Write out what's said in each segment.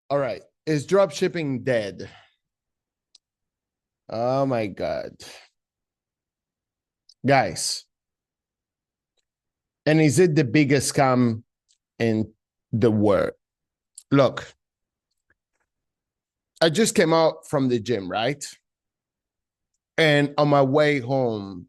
All right. Is drop shipping dead? Oh my God. Guys, and is it the biggest scam in the world? Look, I just came out from the gym, right? And on my way home,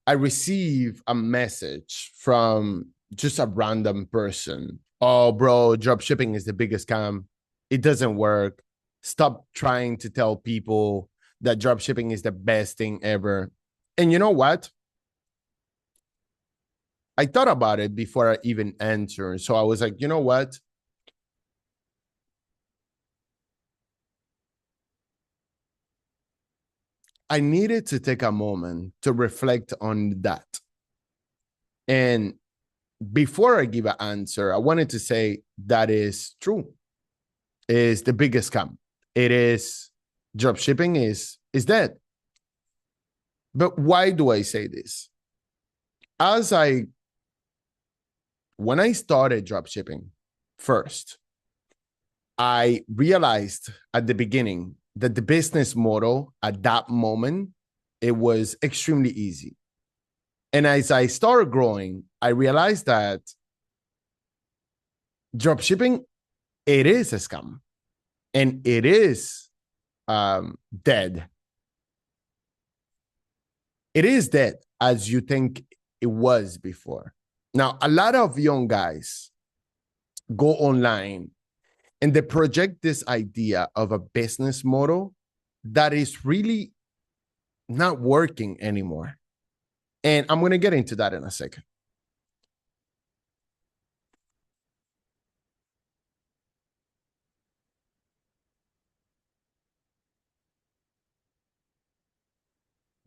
I received a message from just a random person. Oh, bro, drop shipping is the biggest scam. It doesn't work. Stop trying to tell people that drop shipping is the best thing ever. And you know what? I thought about it before I even answered. So I was like, you know what? I needed to take a moment to reflect on that. And before I give an answer, I wanted to say that is true. Is the biggest scam. It is drop shipping is dead. But why do I say this? As I when I started drop shipping first, I realized at the beginning that the business model at that moment, it was extremely easy. And as I started growing, I realized that drop shipping, it is a scam and it is dead. It is dead as you think it was before. Now, a lot of young guys go online and they project this idea of a business model that is really not working anymore. And I'm going to get into that in a second.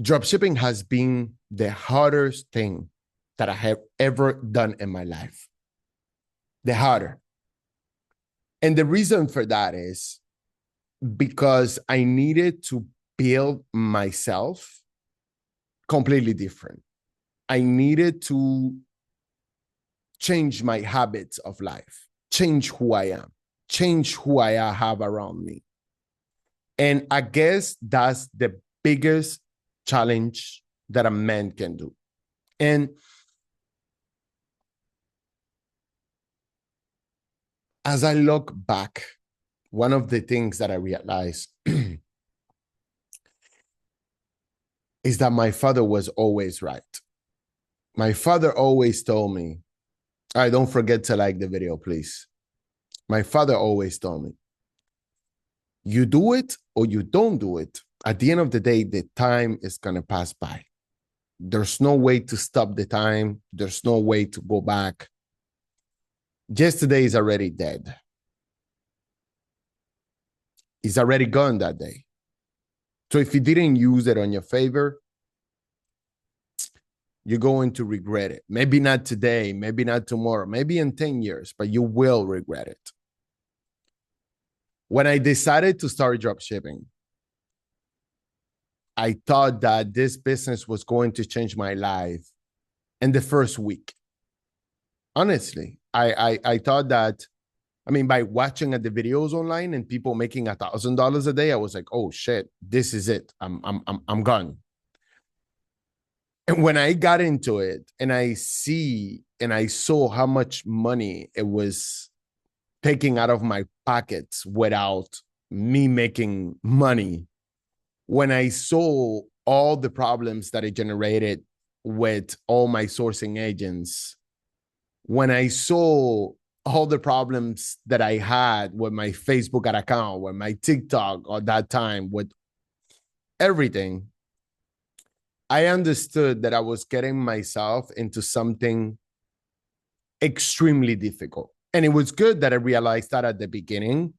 Dropshipping has been the hardest thing that I have ever done in my life. The harder. And the reason for that is because I needed to build myself completely different. I needed to change my habits of life, change who I am, change who I have around me. And I guess that's the biggest challenge that a man can do. And as I look back, one of the things that I realized is that my father was always right. My father always told me, all right, don't forget to like the video, please. My father always told me, you do it or you don't do it. At the end of the day, the time is going to pass by. There's no way to stop the time. There's no way to go back. Yesterday is already dead. It's already gone that day. So if you didn't use it on your favor, you're going to regret it. Maybe not today, maybe not tomorrow, maybe in 10 years, but you will regret it. When I decided to start drop shipping, I thought that this business was going to change my life in the first week. Honestly, I thought that, I mean, by watching at the videos online and people making $1,000 a day, I was like, oh shit, this is it. I'm gone. And when I got into it and I saw how much money it was taking out of my pockets without me making money, when I saw all the problems that it generated with all my sourcing agents, when I saw all the problems that I had with my Facebook account, with my TikTok at that time, with everything, I understood that I was getting myself into something extremely difficult. And it was good that I realized that at the beginning,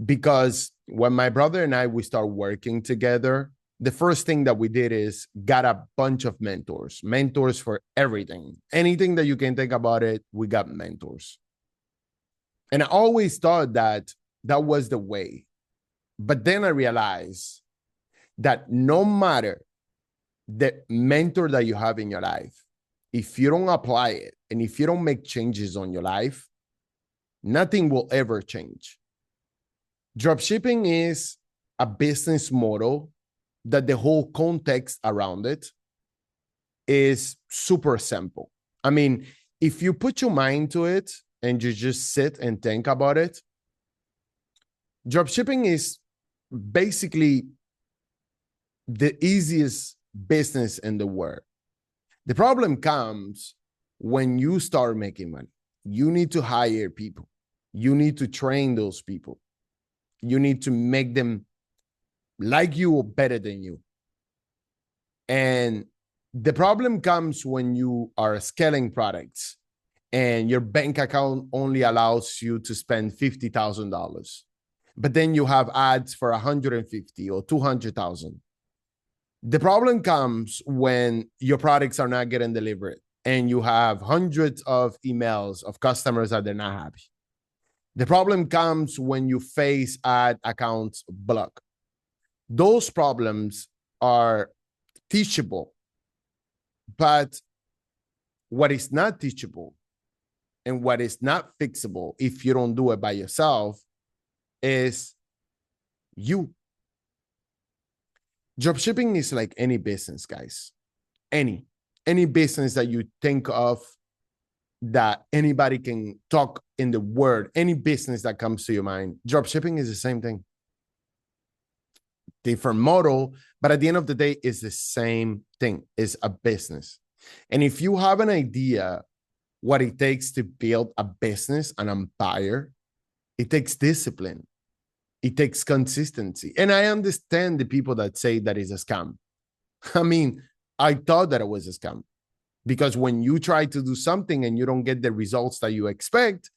because when my brother and we start working together, the first thing that we did is got a bunch of mentors for everything. Anything that you can think about it, we got mentors. And I always thought that that was the way. But then I realized that no matter the mentor that you have in your life, if you don't apply it and if you don't make changes on your life, nothing will ever change. Dropshipping is a business model that the whole context around it is super simple. I mean, if you put your mind to it and you just sit and think about it, dropshipping is basically the easiest business in the world. The problem comes when you start making money. You need to hire people. You need to train those people. You need to make them like you or better than you. And the problem comes when you are scaling products and your bank account only allows you to spend $50,000. But then you have ads for 150 or 200,000. The problem comes when your products are not getting delivered and you have hundreds of emails of customers that they're not happy. The problem comes when you face ad accounts block. Those problems are teachable, but what is not teachable and what is not fixable if you don't do it by yourself is you. Dropshipping is like any business, guys. Any business that you think of that anybody can talk in the world, any business that comes to your mind, dropshipping is the same thing. Different model, but at the end of the day, it's the same thing. It's a business. And if you have an idea what it takes to build a business, an empire, it takes discipline. It takes consistency. And I understand the people that say that is a scam. I mean, I thought that it was a scam because when you try to do something and you don't get the results that you expect,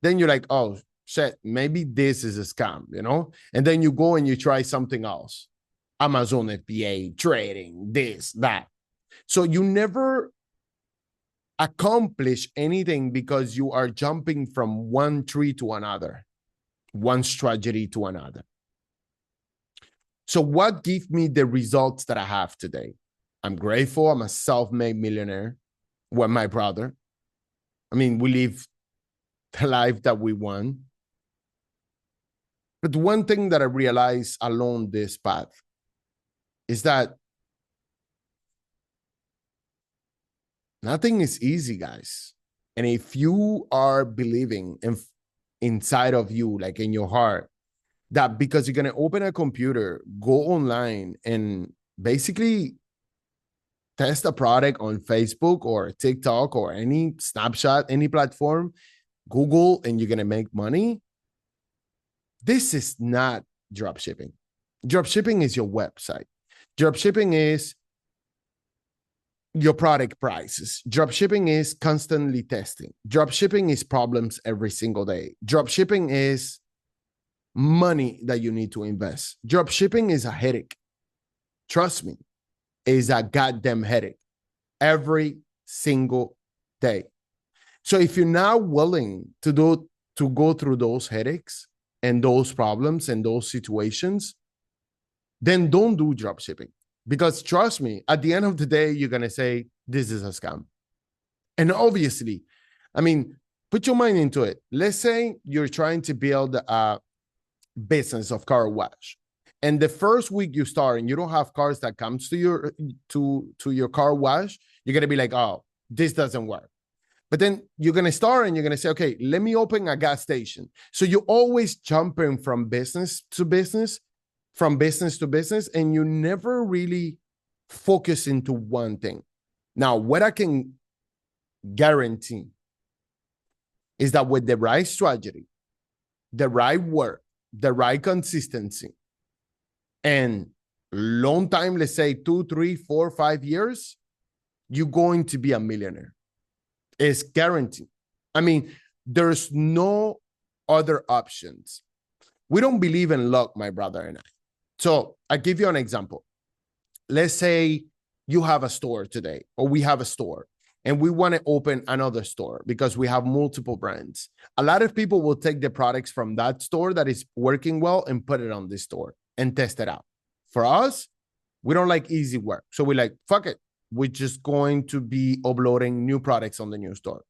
then you're like, oh, shit, maybe this is a scam, you know? And then you go and you try something else. Amazon FBA, trading, this, that. So you never accomplish anything because you are jumping from one tree to another, one strategy to another. So what gives me the results that I have today? I'm grateful. I'm a self-made millionaire with my brother. I mean, we live the life that we want. But one thing that I realized along this path is that nothing is easy, guys. And if you are believing inside of you, like in your heart, that because you're going to open a computer, go online and basically test a product on Facebook or TikTok or any Snapchat, any platform, Google, and you're going to make money. This is not dropshipping. Dropshipping is your website. Dropshipping is your product prices. Dropshipping is constantly testing. Dropshipping is problems every single day. Dropshipping is money that you need to invest. Dropshipping is a headache. Trust me, is a goddamn headache every single day. So if you're not willing to go through those headaches and those problems and those situations, then don't do dropshipping. Because trust me, at the end of the day, you're going to say, this is a scam. And obviously, I mean, put your mind into it. Let's say you're trying to build a business of car wash. And the first week you start and you don't have cars that comes to your car wash, you're going to be like, oh, this doesn't work. But then you're going to start and you're going to say, okay, let me open a gas station. So you're always jumping from business to business, and you never really focus into one thing. Now, what I can guarantee is that with the right strategy, the right work, the right consistency, and long time, let's say 2, 3, 4, 5 years, you're going to be a millionaire. It's guaranteed. I mean, there's no other options. We don't believe in luck, my brother and I. So I'll give you an example. Let's say you have a store today, or we have a store, and we want to open another store because we have multiple brands. A lot of people will take the products from that store that is working well and put it on this store and test it out. For us, we don't like easy work. So we're like, fuck it. We're just going to be uploading new products on the new store.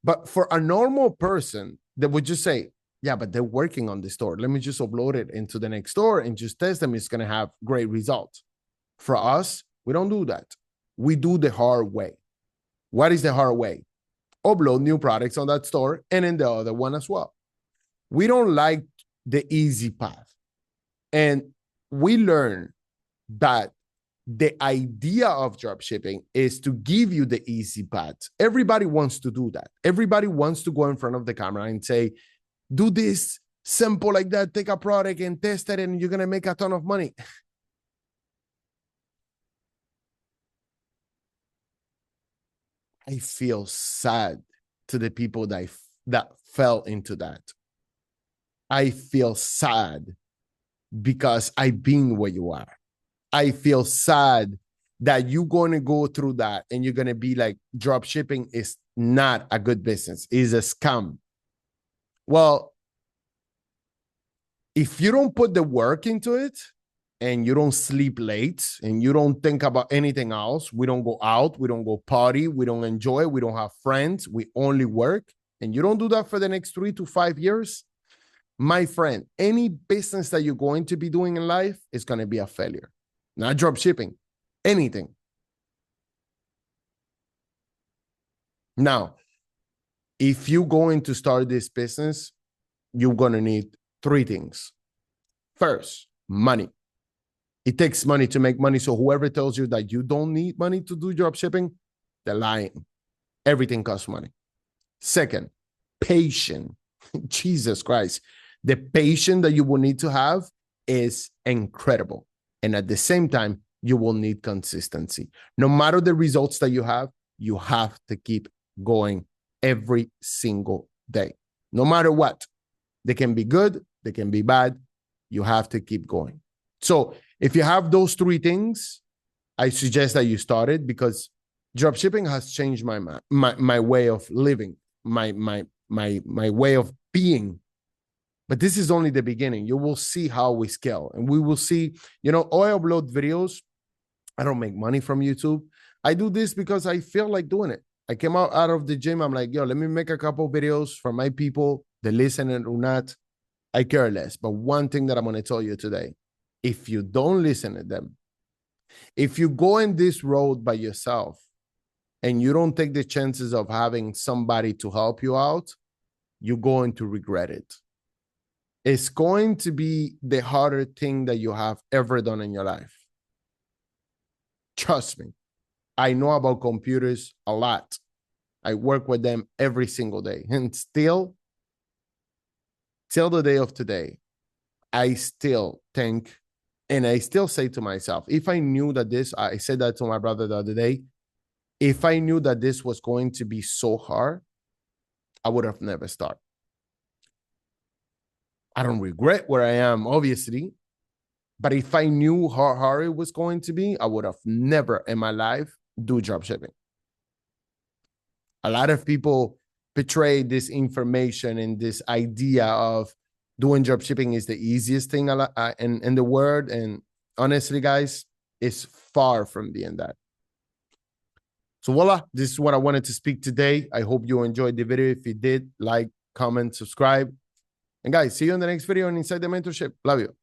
But for a normal person that would just say, Yeah, but they're working on the store. Let me just upload it into the next store and just test them. It's going to have great results. For us, we don't do that. We do the hard way. What is the hard way? Upload new products on that store and in the other one as well. We don't like the easy path. And we learn that the idea of dropshipping is to give you the easy path. Everybody wants to do that. Everybody wants to go in front of the camera and say, do this simple like that, take a product and test it, and you're going to make a ton of money. I feel sad to the people that fell into that. I feel sad because I've been where you are. I feel sad that you're going to go through that and you're going to be like, drop shipping is not a good business. It's a scam. Well, if you don't put the work into it and you don't sleep late and you don't think about anything else, we don't go out, we don't go party, we don't enjoy, we don't have friends, we only work, and you don't do that for the next 3 to 5 years, my friend, any business that you're going to be doing in life is going to be a failure. Not drop shipping, anything. Now, if you're going to start this business, you're going to need 3 things. First, money. It takes money to make money. So whoever tells you that you don't need money to do drop shipping, they're lying. Everything costs money. Second, patience. Jesus Christ. The patience that you will need to have is incredible. And at the same time, you will need consistency. No matter the results that you have to keep going every single day. No matter what. They can be good, they can be bad. You have to keep going. So if you have those 3 things, I suggest that you start it, because dropshipping has changed my way of living, my way of being. But this is only the beginning. You will see how we scale, and we will see, I upload videos. I don't make money from YouTube. I do this because I feel like doing it. I came out of the gym. I'm like, let me make a couple videos for my people. They listen or not, I care less. But one thing that I'm going to tell you today, if you don't listen to them, if you go in this road by yourself and you don't take the chances of having somebody to help you out, you're going to regret it. It's going to be the harder thing that you have ever done in your life. Trust me. I know about computers a lot. I work with them every single day. And still, till the day of today, I still think, and I still say to myself, if I knew that this, I said that to my brother the other day, if I knew that this was going to be so hard, I would have never started. I don't regret where I am, obviously, but if I knew how hard it was going to be, I would have never in my life do dropshipping. A lot of people portray this information and this idea of doing dropshipping is the easiest thing in the world. And honestly, guys, it's far from being that. So voila, this is what I wanted to speak today. I hope you enjoyed the video. If you did, like, comment, subscribe. And guys, see you in the next video on Inside the Mentorship. Love you.